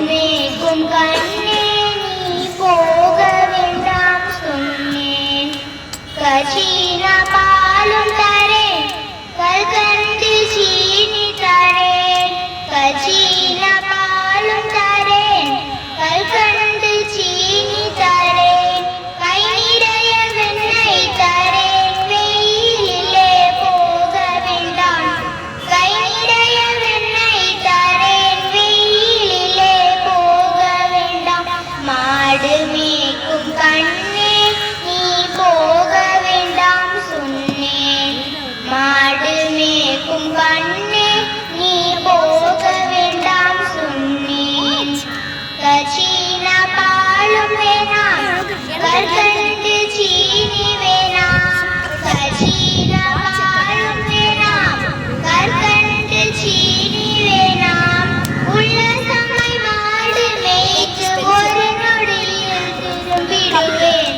மேய்க்கும் கண்ணே நீ போக வேண்டாம் சொன்னேன். கஷீர பாலும் தரேன் கல்கண்டில் சீனி தரேன். கஷீர பாலும் தரேன் கல்கண்டில் சீனி தரேன். கை நிறைய வெண்ணெய் தரேன் வெயிலிலே போக வேண்டாம். கை நிறைய வெண்ணெய் தரேன் வெயிலிலே போக வேண்டாம். மாடு மேய்க்கும் கண்ணே நீ போக வேண்டாம் சொன்னேன். மாடு மேய்க்கும் கண்ணே நீ போக வேண்டாம் சொன்னேன். கஷீர பாலும் வேணாம் கல்கண்டு சீனி வேணாம். கஷீர பாலும் வேணாம் கல்கண்டு சீனி வேணாம். உள்ள சமை மாடு மேய்த்து ஒரு நொடியில் திரும்பிடுவேன்.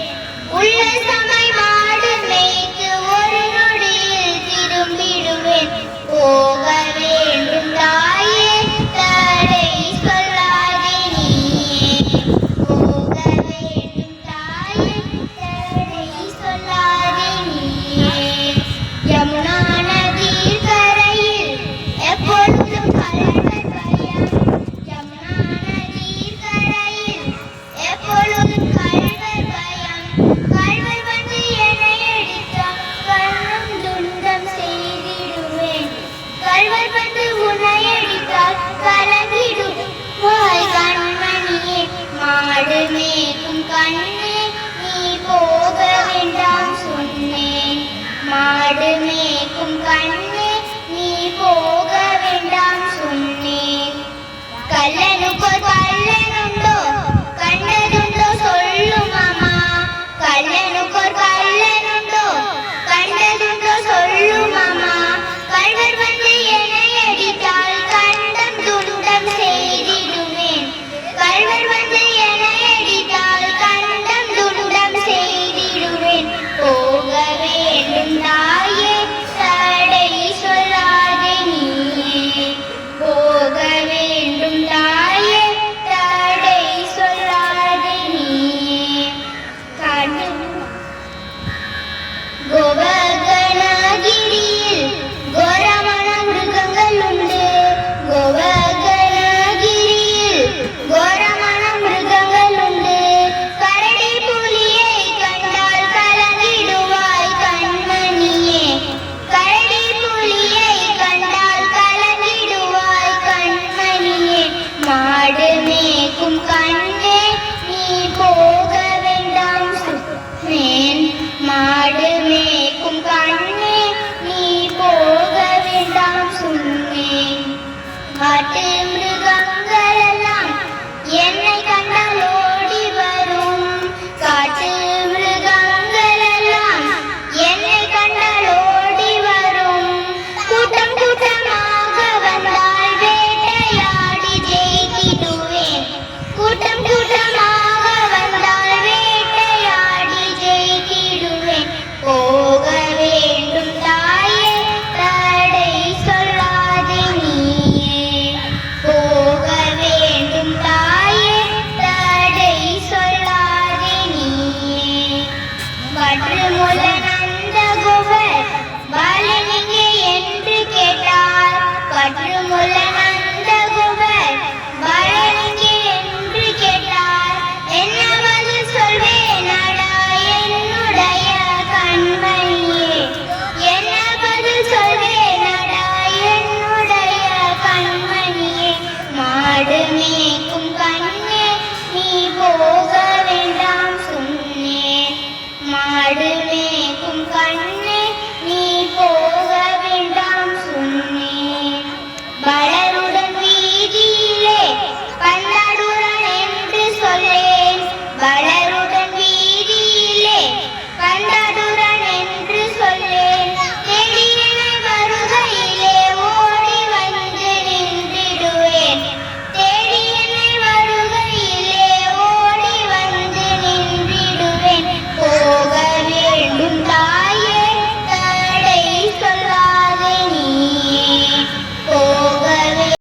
உள்ள சமை மாடு மேய்த்து ஒரு நொடியில் திரும்பிடுவேன். போக வேண்டும் தாயே தடை சொல்லாதே நீயே. போக வேண்டும் தாயே தடை சொல்லாதே நீயே. யமுனா நதியின் கரையில் எப்பொழுதும் கள்வர் பயம். யமுனா நதியின் கரையில் எப்பொழுதும் கள்வர் பயம். கள்வர் வந்து என்னை அடித்தால் கண்ணும் துண்டம் செய்திடுவேன். கள்வர் வந்து உன்னை அடித்தால் கலங்கிடும் வாய் கண்மணியே. மாடு மேய்க்கும் கண்ணே நீ போக வேண்டாம் சொன்னேன். மாடு மேய்க்கும் கண்ணே நீ போக வேண்டாம் சொன்னேன். கல்லனுக்கு கல்லன்